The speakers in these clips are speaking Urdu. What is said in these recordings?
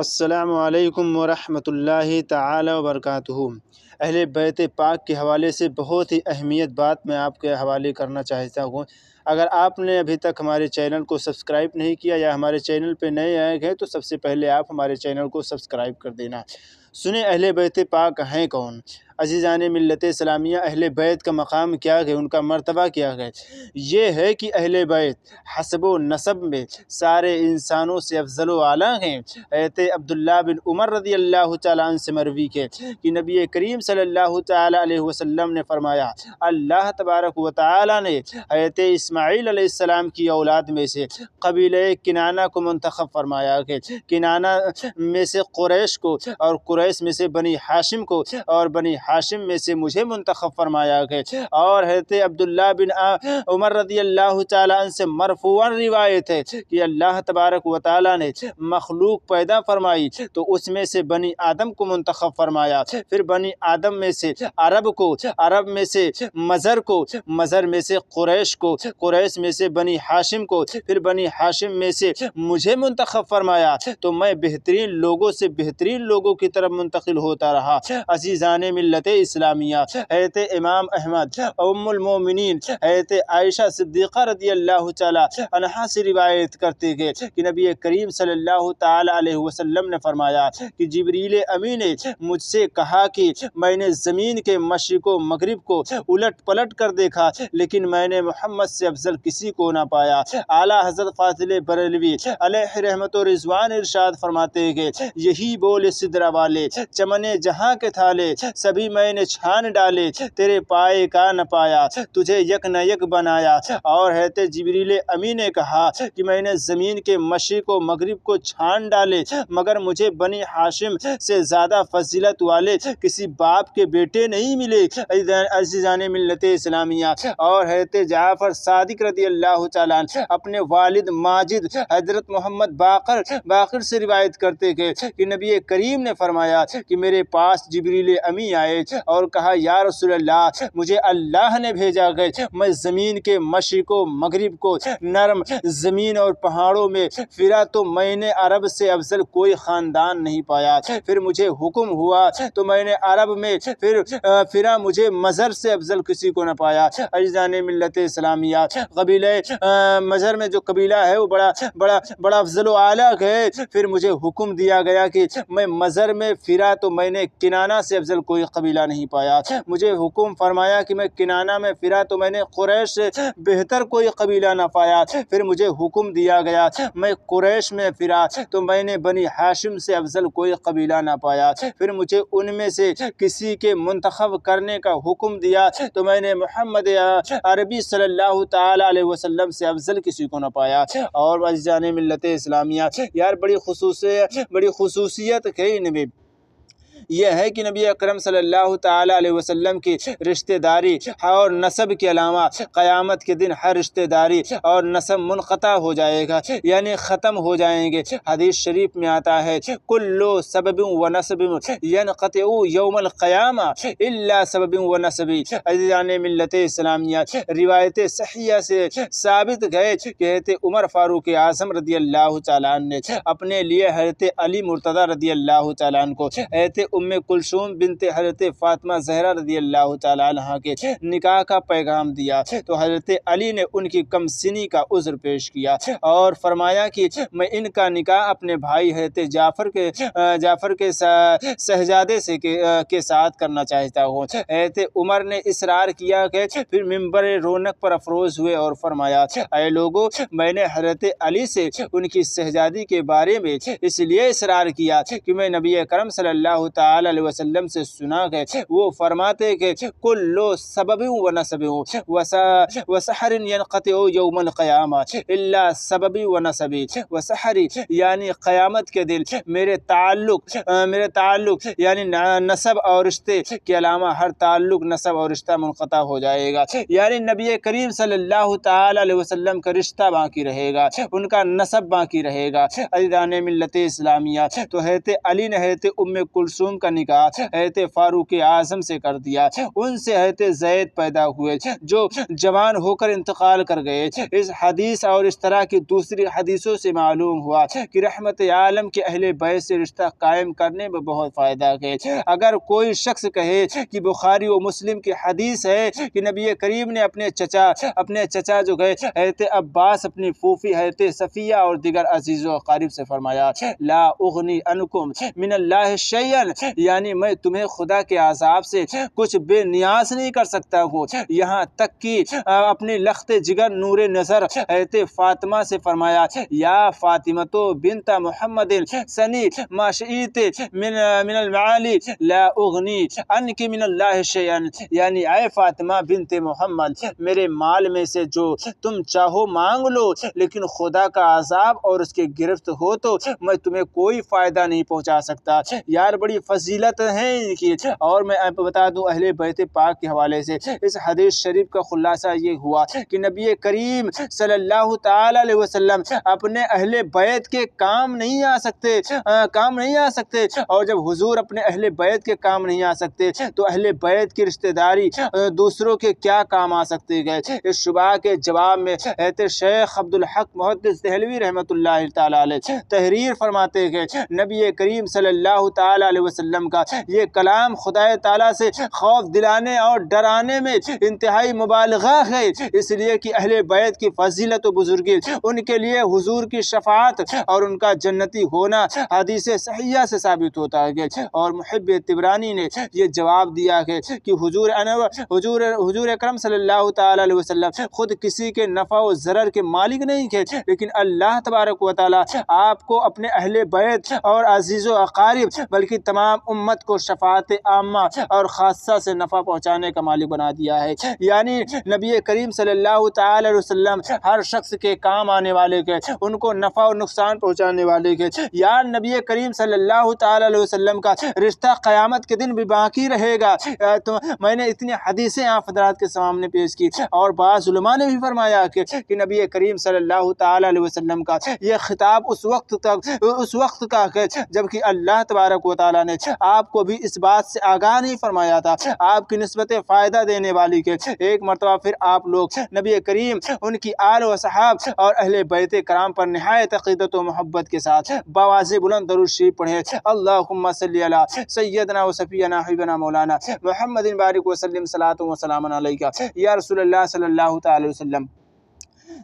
السلام علیکم ورحمۃ اللہ تعالی وبرکاتہ۔ اہل بیت پاک کے حوالے سے بہت ہی اہمیت بات میں آپ کے حوالے کرنا چاہتا ہوں۔ اگر آپ نے ابھی تک ہمارے چینل کو سبسکرائب نہیں کیا یا ہمارے چینل پہ نئے آئے ہیں تو سب سے پہلے آپ ہمارے چینل کو سبسکرائب کر دینا۔ سنیں اہل بیت پاک ہیں کون؟ عزیزان ملت اسلامیہ، اہل بیت کا مقام کیا ہے، ان کا مرتبہ کیا ہے؟ یہ ہے کہ اہل بیت حسب و نسب میں سارے انسانوں سے افضل و اعلیٰ ہیں۔ حضرت عبداللہ بن عمر رضی اللہ تعالیٰ عنہ سے مروی ہے کہ نبی کریم صلی اللہ تعالیٰ علیہ وسلم نے فرمایا، اللہ تبارک و تعالیٰ نے حضرت اسماعیل علیہ السلام کی اولاد میں سے قبیلہ کنانہ کو منتخب فرمایا ہے۔ کنانہ میں سے قریش کو، اور قریش میں سے بنی ہاشم کو، اور بنی ہاشم میں سے مجھے منتخب فرمایا ہے۔ اور حضرت عبداللہ بن عمر رضی اللہ تعالیٰ عنہ سے مرفوعاً روایت ہے کہ اللہ تبارک و تعالیٰ نے مخلوق پیدا فرمائی تو اس میں سے بنی آدم کو منتخب فرمایا، پھر بنی آدم میں سے عرب کو، عرب میں سے مزر کو، مزر میں سے قریش کو، قریش میں سے بنی ہاشم کو، پھر بنی ہاشم میں سے مجھے منتخب فرمایا تو میں بہترین لوگوں سے بہترین لوگوں کی طرف منتقل ہوتا رہا۔ عزیزان ملت اسلامیہ، حضرت امام احمد، ام المومنین حضرت عائشہ صدیقہ رضی اللہ تعالیٰ عنہا سے روایت کرتے گئے کہ نبی کریم صلی اللہ تعالیٰ علیہ وسلم نے فرمایا کہ جبریل امین نے مجھ سے کہا کہ میں نے زمین کے مشرق و مغرب کو الٹ پلٹ کر دیکھا لیکن میں نے محمد سے افضل کسی کو نہ پایا۔ اعلیٰ حضرت فاضل بریلوی علیہ رحمت و رضوان ارشاد فرماتے ہیں، یہی بول سدرہ والے، چمن جہاں کے تھالے، سبھی میں نے چھان ڈالے، تیرے پائے کا نہ پایا، تجھے یک نہ یک بنایا۔ اور حضرت جبریل امین نے کہا کہ میں نے زمین کے مشرق و مغرب کو چھان ڈالے مگر مجھے بنی ہاشم سے زیادہ فضیلت والے کسی باپ کے بیٹے نہیں ملے۔ عزیزان ملت اسلامیہ، اور حضرت جعفر صادق رضی اللہ تعالیٰ عنہ اپنے والد ماجد حضرت محمد باقر سے روایت کرتے کہ نبی کریم نے فرمایا کہ میرے پاس جبریل امی آئے اور کہا، یا رسول اللہ، مجھے اللہ نے بھیجا ہے، میں زمین کے مشرق و مغرب کو نرم زمین اور پہاڑوں میں پھرا تو میں نے عرب سے افضل کوئی خاندان نہیں پایا، پھر مجھے حکم ہوا تو میں نے عرب میں پھرا، مجھے مزر سے افضل کسی کو نہ پایا۔ عزیزان ملت اسلامیہ، قبیلہ مزر میں جو قبیلہ ہے وہ بڑا افضل و اعلیٰ ہے، پھر مجھے حکم دیا گیا کہ میں مزر میں پھرا تو میں نے کنانہ سے افضل کوئی قبیلہ نہیں پایا، مجھے حکم فرمایا کہ میں کنانہ میں پھرا تو میں نے قریش سے بہتر کوئی قبیلہ نہ پایا، پھر مجھے حکم دیا گیا میں قریش میں پھرا تو میں نے بنی ہاشم سے افضل کوئی قبیلہ نہ پایا، پھر مجھے ان میں سے کسی کے منتخب کرنے کا حکم دیا تو میں نے محمد عربی صلی اللہ تعالیٰ علیہ وسلم سے افضل کسی کو نہ پایا۔ اور عزیزان ملت اسلامیہ، یار بڑی خصوصیت ہے ان میں یہ ہے کہ نبی اکرم صلی اللہ تعالیٰ علیہ وسلم کی رشتہ داری اور نسب کے علاوہ قیامت کے دن ہر رشتہ داری اور نسب منقطع ہو جائے گا، یعنی ختم ہو جائیں گے۔ حدیث شریف میں آتا ہے، کل سبب و نسب ینقطع یوم القیامہ الا سبب و نسب۔ عزیزان ملت اسلامیہ، روایت صحیحہ سے ثابت ہے کہ حضرت عمر فاروق اعظم رضی اللہ تعالیٰ عنہ نے اپنے لیے حضرت علی مرتضیٰ رضی اللہ تعالیٰ عنہ کو حضرت ام کلثوم بنت حضرت فاطمہ زہرا رضی اللہ تعالیٰ عنہ کے نکاح کا پیغام دیا تو حضرت علی نے ان کی کم سنی کا عذر پیش کیا اور فرمایا کہ میں ان کا نکاح اپنے بھائی حضرت جعفر کے شہزادے سے کے ساتھ کرنا چاہتا ہوں۔ حضرت عمر نے اصرار کیا کہ پھر ممبر رونق پر افروز ہوئے اور فرمایا، اے لوگو، میں نے حضرت علی سے ان کی شہزادی کے بارے میں اس لیے اصرار کیا کہ میں نبی کرم صلی اللہ تعالی علیہ وسلم سے سنا ہے، وہ فرماتے کہ کلو سبب و نسب وسحر ینقطع یوم القیامہ الا سبب و نسب وسحر، یعنی قیامت کے دن میرے تعلق یعنی نسب اور رشتے کے علاوہ ہر تعلق نسب اور رشتہ منقطع ہو جائے گا، یعنی نبی کریم صلی اللہ تعالی علیہ وسلم کا رشتہ باقی رہے گا، ان کا نسب باقی رہے گا۔ عزیزان ملت اسلامیہ، تو حضرت علی نے حضرت ام کلثوم کلثوم کا نکاح حضرت فاروق اعظم سے کر دیا، ان سے حضرت زید پیدا ہوئے جو جوان ہو کر انتقال کر گئے۔ اس حدیث اور اس طرح کی دوسری حدیثوں سے معلوم ہوا کہ رحمت عالم کے اہل بیت سے رشتہ قائم کرنے میں بہت فائدہ ہے۔ اگر کوئی شخص کہے کہ بخاری و مسلم کی حدیث ہے کہ نبی کریم نے اپنے چچا جو گئے حضرت عباس، اپنی پھوپھی حضرت صفیہ اور دیگر عزیز و اقارب سے فرمایا لا اغنی عنکم من اللہ شیئا، یعنی میں تمہیں خدا کے عذاب سے کچھ بے نیاز نہیں کر سکتا ہوں، یہاں تک کہ اپنی لخت جگر نور نظر حضرت فاطمہ سے فرمایا یا فاطمہ تو بنت محمد سنی ما شئیت من المعالی لا اغنی عنک من اللہ شیئا، یعنی اے فاطمہ بنت محمد میرے مال میں سے جو تم چاہو مانگ لو، لیکن خدا کا عذاب اور اس کے گرفت ہو تو میں تمہیں کوئی فائدہ نہیں پہنچا سکتا۔ یار بڑی فضیلت ہے ان کی۔ اور میں آپ کو بتا دوں اہل بیت پاک کے حوالے سے اس حدیث شریف کا خلاصہ یہ ہوا کہ نبی کریم صلی اللہ تعالی علیہ وسلم اپنے اہل بیت کے کام نہیں آ سکتے، اور جب حضور اپنے اہل بیت کے کام نہیں آ سکتے تو اہل بیت کی رشتہ داری دوسروں کے کیا کام آ سکتے گئے؟ اس شبہ کے جواب میں حضرت شیخ عبدالحق محدث دہلوی رحمۃ اللہ تعالی علیہ تحریر فرماتے گئے نبی کریم صلی اللہ تعالی علیہ وسلم کا یہ کلام خدا تعالی سے خوف دلانے اور ڈرانے میں انتہائی مبالغہ ہے، اس لیے کہ اہل بیت کی فضیلت و بزرگی، ان کے لیے حضور کی شفاعت اور ان کا جنتی ہونا حدیث صحیحہ سے ثابت ہوتا ہے۔ اور محب طبرانی نے یہ جواب دیا ہے کہ حضور اکرم صلی اللہ تعالی علیہ وسلم خود کسی کے نفع و ضرر کے مالک نہیں تھے، لیکن اللہ تبارک و تعالی آپ کو اپنے اہل بیت اور عزیز و اقارب بلکہ تمام امت کو شفاعت عامہ اور خاصہ سے نفع پہنچانے کا مالک بنا دیا ہے، یعنی نبی کریم صلی اللہ تعالی علیہ وسلم ہر شخص کے کام آنے والے کے، ان کو نفع و نقصان پہنچانے والے کے، یا نبی کریم صلی اللہ تعالی علیہ وسلم کا رشتہ قیامت کے دن بھی باقی رہے گا۔ تو میں نے اتنی حدیثیں آپ حضرات کے سامنے پیش کی، اور بعض علماء نے بھی فرمایا کہ نبی کریم صلی اللہ تعالی علیہ وسلم کا یہ خطاب اس وقت کا ہے جبکہ اللہ تبارک و تعالی نے آپ کو بھی اس بات سے آگاہ نہیں فرمایا تھا، آپ کی نسبت فائدہ دینے والی کے۔ ایک مرتبہ پھر آپ لوگ نبی کریم، ان کی آل و صحاب اور اہل بیت کرام پر نہایت عقیدت و محبت کے ساتھ بآواز بلند درود شریف پڑھیں، اللہم صلی علی سیدنا و صفینا حبیبنا مولانا محمد بارک وسلم صلاۃ و سلام علیکہ یا رسول اللہ صلی اللہ تعالی وسلم۔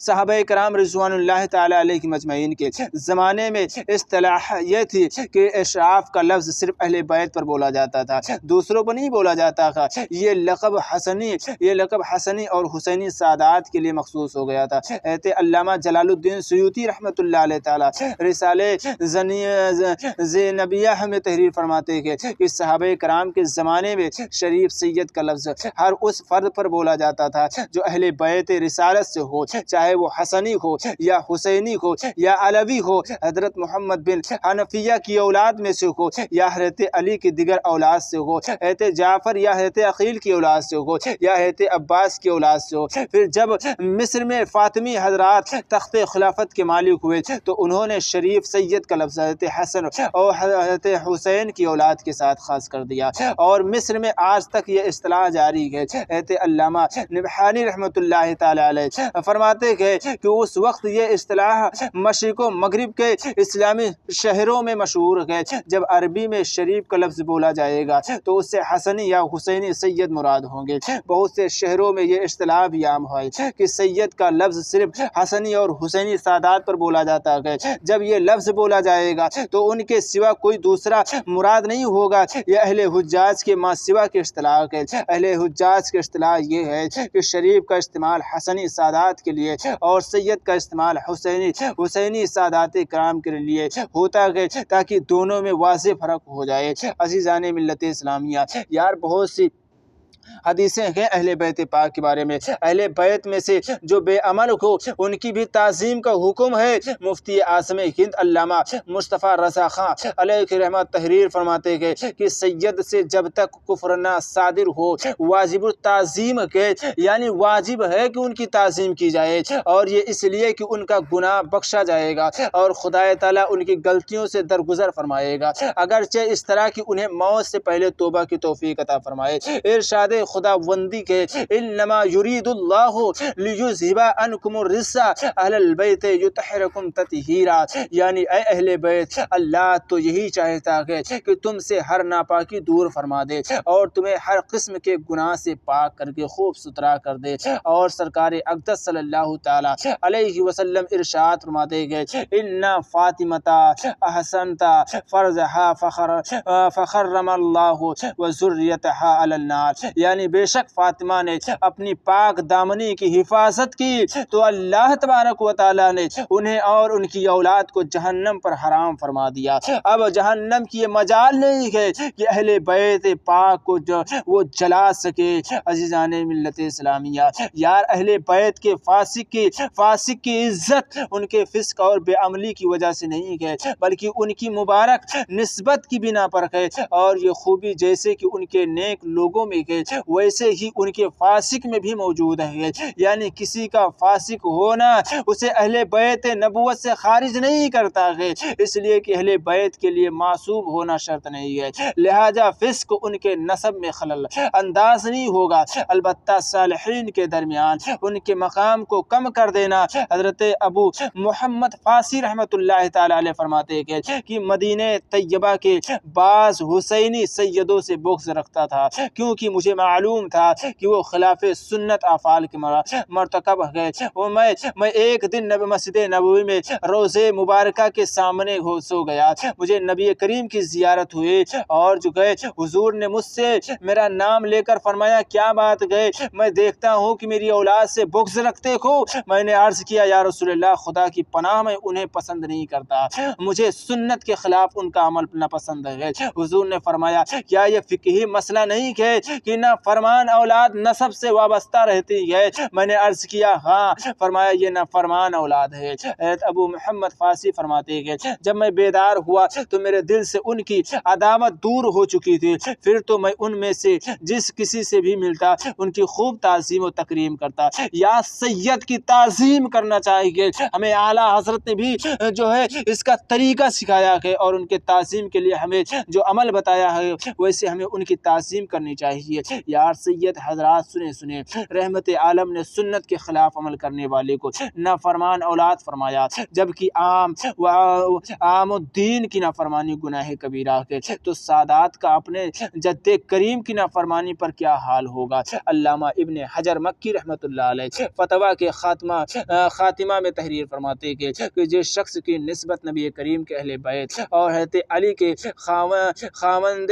صحابہ کرام رضوان اللہ تعالی علیہ مجمعین کے زمانے میں اصطلاح یہ تھی کہ اشراف کا لفظ صرف اہل بیت پر بولا جاتا تھا، دوسروں پر نہیں بولا جاتا تھا۔ یہ لقب حسنی اور حسینی سادات کے لیے مخصوص ہو گیا تھا۔ علامہ جلال الدین سیوطی رحمۃ اللہ علیہ تعالی رسالے زینبیہ میں تحریر فرماتے ہیں کہ صحابہ کرام کے زمانے میں شریف سید کا لفظ ہر اس فرد پر بولا جاتا تھا جو اہل بیت رسالت سے ہو، چاہے وہ حسنی ہو یا حسینی ہو یا علوی ہو، حضرت محمد بن حنفیہ کی اولاد میں سے ہو یا حضرت علی کی دیگر اولاد سے ہو، حضرت جعفر یا حضرت عقیل کی اولاد سے ہو یا حضرت عباس کی اولاد سے ہو۔ پھر جب مصر میں فاطمی حضرات تخت خلافت کے مالک ہوئے تو انہوں نے شریف سید کا لفظ حضرت حسن اور حضرت حسین کی اولاد کے ساتھ خاص کر دیا، اور مصر میں آج تک یہ اصطلاح جاری ہے۔ حضرت علامہ نبحانی رحمۃ اللہ تعالی علیہ فرماتے کہ اس وقت یہ اصطلاح مشرق و مغرب کے اسلامی شہروں میں مشہور ہے۔ جب عربی میں شریف کا لفظ بولا جائے گا تو اس سے حسنی یا حسینی سید مراد ہوں گے۔ بہت سے شہروں میں یہ اصطلاح بھی عام ہے کہ سید کا لفظ صرف حسنی اور حسینی سادات پر بولا جاتا ہے۔ جب یہ لفظ بولا جائے گا تو ان کے سوا کوئی دوسرا مراد نہیں ہوگا۔ یہ اہل حجاز کے ما سوا کے اصطلاح ہے۔ اہل حجاز کے اصطلاح یہ ہے کہ شریف کا استعمال حسنی سادات کے لیے اور سید کا استعمال حسینی سادات کرام کے لیے ہوتا ہے تاکہ دونوں میں واضح فرق ہو جائے۔ عزیزان ملت اسلامیہ، یار بہت سی حدیثیں ہیں اہل بیت پاک کے بارے میں۔ اہل بیت میں سے جو بے عمل ہو ان کی بھی تعظیم کا حکم ہے۔ مفتی اعظم ہند علامہ مصطفیٰ رضا خان علیہ رحمت تحریر فرماتے ہیں کہ سید سے جب تک کفر نہ صادر ہو واجب التعظیم کے، یعنی واجب ہے کہ ان کی تعظیم کی جائے، اور یہ اس لیے کہ ان کا گناہ بخشا جائے گا اور خدا تعالیٰ ان کی غلطیوں سے درگزر فرمائے گا، اگرچہ اس طرح کہ انہیں موت سے پہلے توبہ کی توفیق عطا فرمائے۔ ارشاد خداوندی کے انما یرید اللہ لیذھب عنکم الرجس اہل البیت یطہرکم تطہیرا، یعنی اے اہل بیت اللہ تو یہی چاہتا ہے کہ تم سے ہر ناپاکی دور فرما دے اور تمہیں ہر قسم کے گناہ سے پاک کر کے خوب ستھرا کر دے۔ اور سرکار اقدس صلی اللہ تعالی علیہ وسلم ارشاد فرماتے ہیں ان فاطمہ احسنت فرجھا فخرم اللہ وذریتھا علی النار، یعنی بے شک فاطمہ نے اپنی پاک دامنی کی حفاظت کی تو اللہ تبارک و تعالی نے انہیں اور ان کی اولاد کو جہنم پر حرام فرما دیا۔ اب جہنم کی یہ مجال نہیں ہے کہ اہل بیت پاک کو وہ جلا سکے۔ عزیزان ملت اسلامیہ، یار اہل بیت کے فاسق کی عزت ان کے فسق اور بے عملی کی وجہ سے نہیں ہے، بلکہ ان کی مبارک نسبت کی بنا پر ہے، اور یہ خوبی جیسے کہ ان کے نیک لوگوں میں ہے ویسے ہی ان کے فاسق میں بھی موجود ہے، یعنی کسی کا فاسق ہونا اسے اہل بیت نبوت سے خارج نہیں کرتا ہے، اس لیے کہ اہل بیت کے لیے معصوم ہونا شرط نہیں ہے، لہذا فسق ان کے نسب میں خلل انداز نہیں ہوگا، البتہ صالحین کے درمیان ان کے مقام کو کم کر دینا۔ حضرت ابو محمد فاسی رحمۃ اللہ تعالی علیہ فرماتے ہیں کہ مدینہ طیبہ کے بعض حسینی سیدوں سے بغض رکھتا تھا، کیونکہ مجھے معلوم تھا کہ وہ خلاف سنت افعال کے مرتکب ہے۔ میں ایک دن مسجد نبوی میں روضے مبارکہ کے سامنے سو گیا، مجھے نبی کریم کی زیارت ہوئی اور جو گئے حضور نے مجھ سے میرا نام لے کر فرمایا کیا بات گئے، میں دیکھتا ہوں کہ میری اولاد سے بغض رکھتے ہو۔ میں نے عرض کیا یا رسول اللہ خدا کی پناہ میں انہیں پسند نہیں کرتا، مجھے سنت کے خلاف ان کا عمل ناپسند ہے۔ حضور نے فرمایا کیا یہ فقہی مسئلہ نہیں ہے کہ نہ فرمان اولاد نسب سے وابستہ رہتی ہے؟ میں نے عرض کیا ہاں۔ فرمایا یہ نہ فرمان اولاد ہے۔ ابو محمد فاسی فرماتے ہیں جب میں بیدار ہوا تو میرے دل سے ان کی عداوت دور ہو چکی تھی، پھر تو میں ان میں سے جس کسی سے بھی ملتا ان کی خوب تعظیم و تکریم کرتا۔ یا سید کی تعظیم کرنا چاہیے، ہمیں اعلیٰ حضرت نے بھی جو ہے اس کا طریقہ سکھایا ہے اور ان کے تعظیم کے لیے ہمیں جو عمل بتایا ہے ویسے ہمیں ان کی تعظیم کرنی چاہیے۔ یار سید حضرات سنیں رحمت عالم نے سنت کے خلاف عمل کرنے والے کو نافرمان اولاد فرمایا، جبکہ عام الدین کی نافرمانی گناہ کبیرہ ہے، تو سادات کا اپنے جد کریم کی نافرمانی پر کیا حال ہوگا۔ علامہ ابن حجر مکی رحمۃ اللہ علیہ فتویٰ کے خاتمہ میں تحریر فرماتے ہیں کہ جس شخص کی نسبت نبی کریم کے اہل بیت اور حضرت علی کے خاوند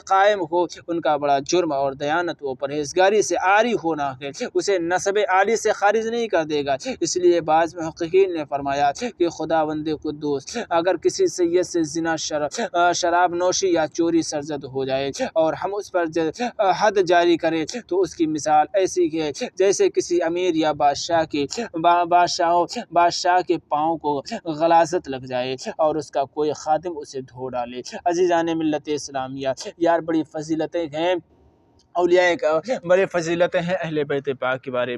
قائم ہو ان کا بڑا جرم اور دیانت و پرہیزگاری سے عاری ہونا ہے، اسے نسب علی سے خارج نہیں کر دے گا۔ اس لیے بعض محققین نے فرمایا کہ خداوند قدوس اگر کسی سید سے زنا، شراب نوشی یا چوری سرزد ہو جائے اور ہم اس پر حد جاری کریں تو اس کی مثال ایسی ہے جیسے کسی امیر یا بادشاہ کے پاؤں کو غلاظت لگ جائے اور اس کا کوئی خادم اسے دھو ڈالے۔ عزیزان ملت اسلامیہ، یار بڑی فضیلتیں ہیں اولیاء کا، بڑی فضیلتیں ہیں اہل بیت پاک کے بارے میں۔